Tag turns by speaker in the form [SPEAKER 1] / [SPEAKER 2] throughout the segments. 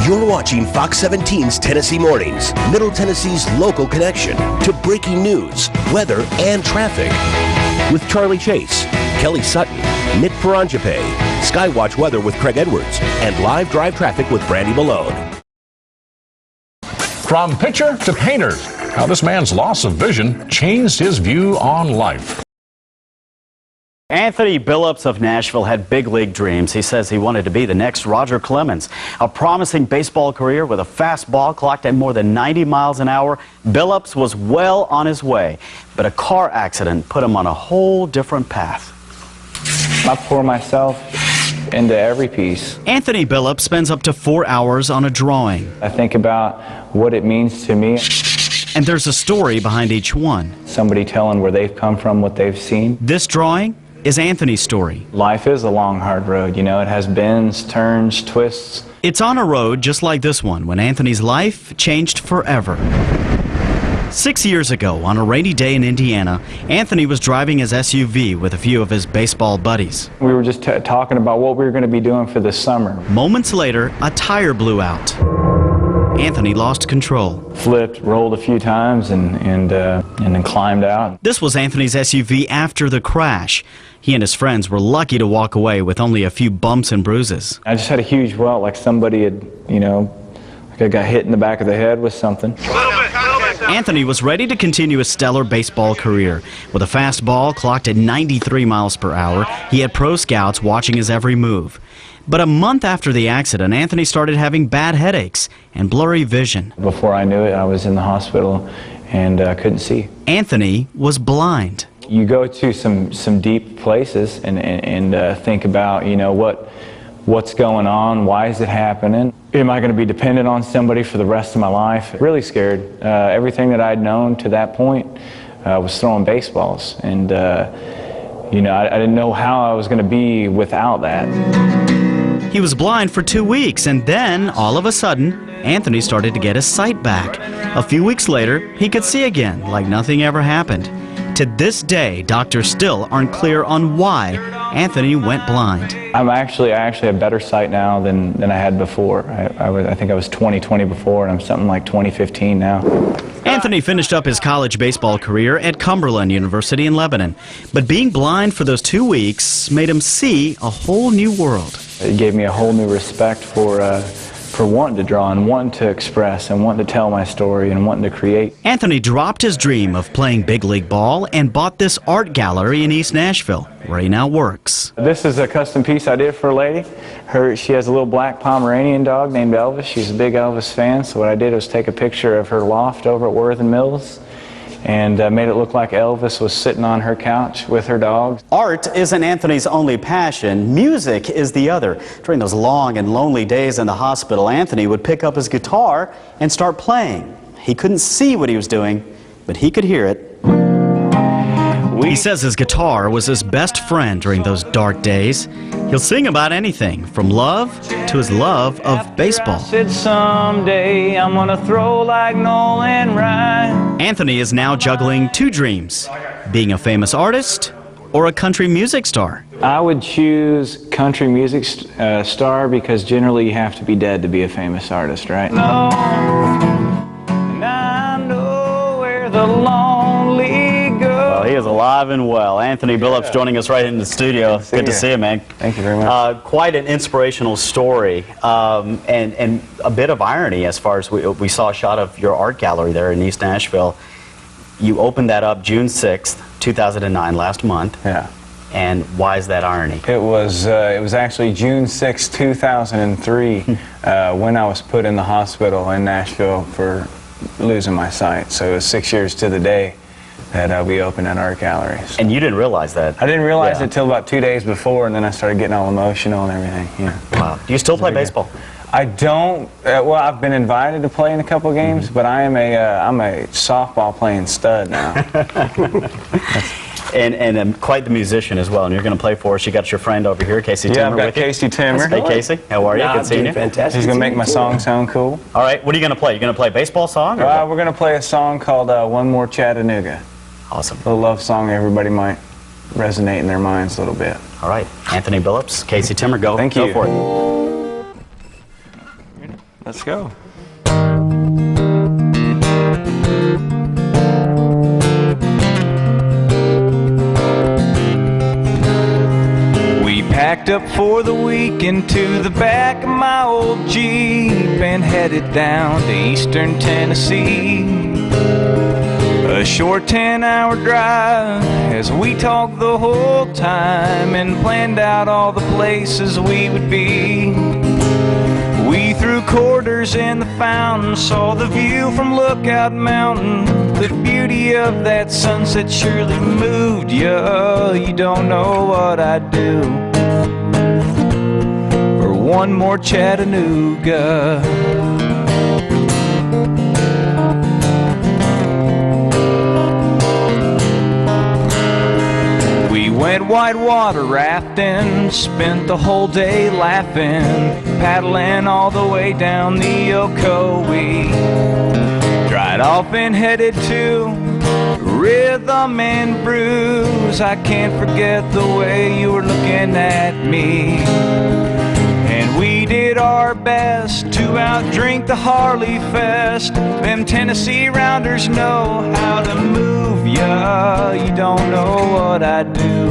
[SPEAKER 1] You're watching Fox 17's Tennessee Mornings, Middle Tennessee's local connection to breaking news, weather, and traffic. With Charlie Chase, Kelly Sutton, Nick Paranjape, Skywatch Weather with Craig Edwards, and live drive traffic with Brandy Malone.
[SPEAKER 2] From pitcher to painter, how this man's loss of vision changed his view on life.
[SPEAKER 3] Anthony Billups of Nashville had big league dreams. He says he wanted to be the next Roger Clemens. A promising baseball career with a fastball clocked at more than 90 miles an hour, Billups was well on his way. But a car accident put him on a whole different path.
[SPEAKER 4] I pour myself into every piece.
[SPEAKER 3] Anthony Billups spends up to 4 hours on a drawing.
[SPEAKER 4] I think about what it means to me.
[SPEAKER 3] And there's a story behind each one.
[SPEAKER 4] Somebody telling where they've come from, what they've seen.
[SPEAKER 3] This drawing is Anthony's story.
[SPEAKER 4] Life is a long, hard road. You know, it has bends, turns, twists.
[SPEAKER 3] It's on a road just like this one when Anthony's life changed forever. 6 years ago, on a rainy day in Indiana, Anthony was driving his SUV with a few of his baseball buddies.
[SPEAKER 4] We were just talking about what we were going to be doing for this summer.
[SPEAKER 3] Moments later, a tire blew out. Anthony lost control.
[SPEAKER 4] Flipped, rolled a few times, and then climbed out.
[SPEAKER 3] This was Anthony's SUV after the crash. He and his friends were lucky to walk away with only a few bumps and bruises.
[SPEAKER 4] I just had a huge welt, like somebody had, like I got hit in the back of the head with something.
[SPEAKER 3] Anthony was ready to continue his stellar baseball career. With a fastball clocked at 93 miles per hour, he had pro scouts watching his every move. But a month after the accident, Anthony started having bad headaches and blurry vision.
[SPEAKER 4] Before I knew it, I was in the hospital and couldn't see.
[SPEAKER 3] Anthony was blind.
[SPEAKER 4] You go to some deep places and think about, what's going on, why is it happening? Am I going to be dependent on somebody for the rest of my life? Really scared. Everything that I'd known to that point was throwing baseballs. And, I didn't know how I was going to be without that.
[SPEAKER 3] He was blind for 2 weeks, and then, all of a sudden, Anthony started to get his sight back. A few weeks later, he could see again, like nothing ever happened. To this day, doctors still aren't clear on why Anthony went blind. I
[SPEAKER 4] actually have better sight now than I had before. I think I was 20/20 before, and I'm something like 20/15 now.
[SPEAKER 3] Anthony finished up his college baseball career at Cumberland University in Lebanon. But being blind for those 2 weeks made him see a whole new world.
[SPEAKER 4] It gave me a whole new respect for wanting to draw and wanting to express and wanting to tell my story and wanting to create.
[SPEAKER 3] Anthony dropped his dream of playing big league ball and bought this art gallery in East Nashville, where he now works.
[SPEAKER 4] This is a custom piece I did for a lady. She has a little black Pomeranian dog named Elvis. She's a big Elvis fan, so what I did was take a picture of her loft over at Worthing Mills and made it look like Elvis was sitting on her couch with her dog.
[SPEAKER 3] Art isn't Anthony's only passion. Music is the other. During those long and lonely days in the hospital, Anthony would pick up his guitar and start playing. He couldn't see what he was doing, but he could hear it. He says his guitar was his best friend during those dark days. He'll sing about anything, from love to his love of baseball.
[SPEAKER 4] I said someday I'm gonna throw like Nolan Ryan.
[SPEAKER 3] Anthony is now juggling two dreams, being a famous artist or a country music star.
[SPEAKER 4] I would choose country music star because generally you have to be dead to be a famous artist, right? No, and I know where the lonely go. Well,
[SPEAKER 3] he is alive and well. Anthony Billups joining us right in the studio. Good to see you, man.
[SPEAKER 4] Thank you very much.
[SPEAKER 3] Quite an inspirational story, and a bit of irony as far as we saw a shot of your art gallery there in East Nashville. You opened that up June 6th, 2009, last month.
[SPEAKER 4] Yeah.
[SPEAKER 3] And why is that irony?
[SPEAKER 4] It was actually June 6, 2003, when I was put in the hospital in Nashville for losing my sight. So it was 6 years to the day that we opened an art gallery. So.
[SPEAKER 3] And you didn't realize that?
[SPEAKER 4] I didn't realize it till about 2 days before, and then I started getting all emotional and everything. Yeah.
[SPEAKER 3] Wow. Do you still play baseball?
[SPEAKER 4] I don't. Well, I've been invited to play in a couple games, but I'm a softball playing stud now.
[SPEAKER 3] And quite the musician as well. And you're going to play for us. You got your friend over here, Keesy Timmer.
[SPEAKER 4] Yeah, I've got Keesy Timmer.
[SPEAKER 3] Hey, Keesy. How are you? Good seeing you.
[SPEAKER 5] Fantastic.
[SPEAKER 4] He's going to make my song sound cool.
[SPEAKER 3] All right. What are you going to play? You going to play a baseball song? Or
[SPEAKER 4] we're going to play a song called "One More Chattanooga."
[SPEAKER 3] Awesome.
[SPEAKER 4] A love song everybody might resonate in their minds a little bit.
[SPEAKER 3] All right. Anthony Billups, Keesy Timmer, go.
[SPEAKER 4] Thank
[SPEAKER 3] you.
[SPEAKER 4] Go for it.
[SPEAKER 5] Let's go.
[SPEAKER 6] We packed up for the weekend to the back of my old Jeep and headed down to eastern Tennessee. A short 10-hour drive as we talked the whole time and planned out all the places we would be. We threw quarters in the fountain, saw the view from Lookout Mountain. The beauty of that sunset surely moved you. You don't know what I'd do for one more Chattanooga. We went whitewater rafting, spent the whole day laughing, paddling all the way down the Ocoee. Dried off and headed to Rhythm and Brews. I can't forget the way you were looking at me. And we did our best to outdrink the Harley Fest. Them Tennessee rounders know how to move ya. You don't know what I do.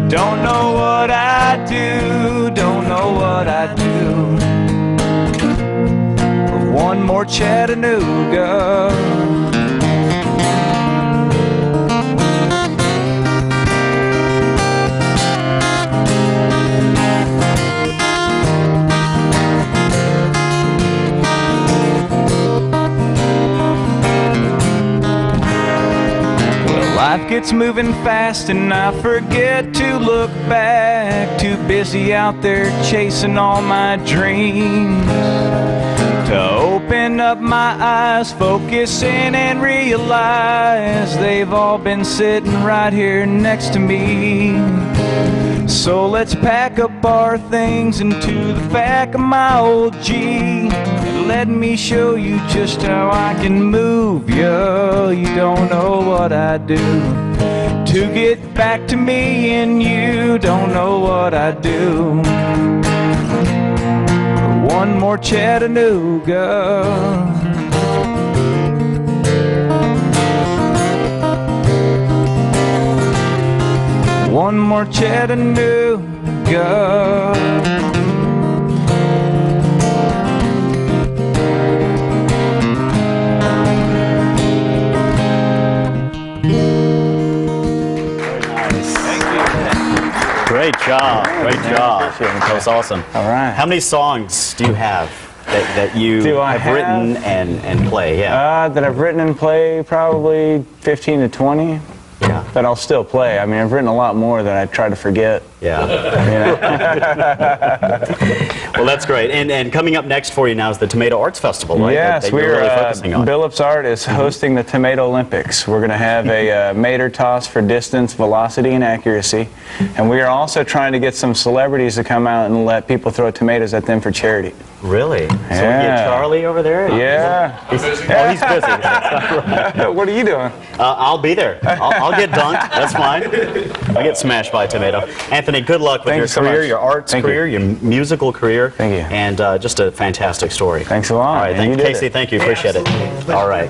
[SPEAKER 6] Don't know what I do. Don't know what I do for one more Chattanooga. Life gets moving fast and I forget to look back. Too busy out there chasing all my dreams to open up my eyes, focus in and realize they've all been sitting right here next to me. So let's pack up our things into the back of my old Jeep. Let me show you just how I can move you. You don't know what I do to get back to me, and you don't know what I do for one more Chattanooga. One more Chattanooga.
[SPEAKER 3] Great job. Great job. That was awesome.
[SPEAKER 4] All right.
[SPEAKER 3] How many songs do you have that you have written and play? Yeah.
[SPEAKER 4] That I've written and play probably 15 to 20.
[SPEAKER 3] Yeah.
[SPEAKER 4] That I'll still play. I mean, I've written a lot more that I try to forget.
[SPEAKER 3] Yeah. Well, that's great. And coming up next for you now is the Tomato Arts Festival, right?
[SPEAKER 4] Yes,
[SPEAKER 3] that you're really focusing on.
[SPEAKER 4] Billups Art is hosting the Tomato Olympics. We're going to have a mater toss for distance, velocity, and accuracy. And we are also trying to get some celebrities to come out and let people throw tomatoes at them for charity.
[SPEAKER 3] Really? So we get Charlie over there?
[SPEAKER 4] Yeah.
[SPEAKER 3] He's busy.
[SPEAKER 4] What are you doing?
[SPEAKER 3] I'll be there. I'll get dunked. That's fine. I'll get smashed by a tomato. Anthony, good luck with your career, your arts career, your musical career.
[SPEAKER 4] Thank you.
[SPEAKER 3] And just a fantastic story.
[SPEAKER 4] Thanks a lot.
[SPEAKER 3] All right. Casey, thank you. Appreciate it. All right.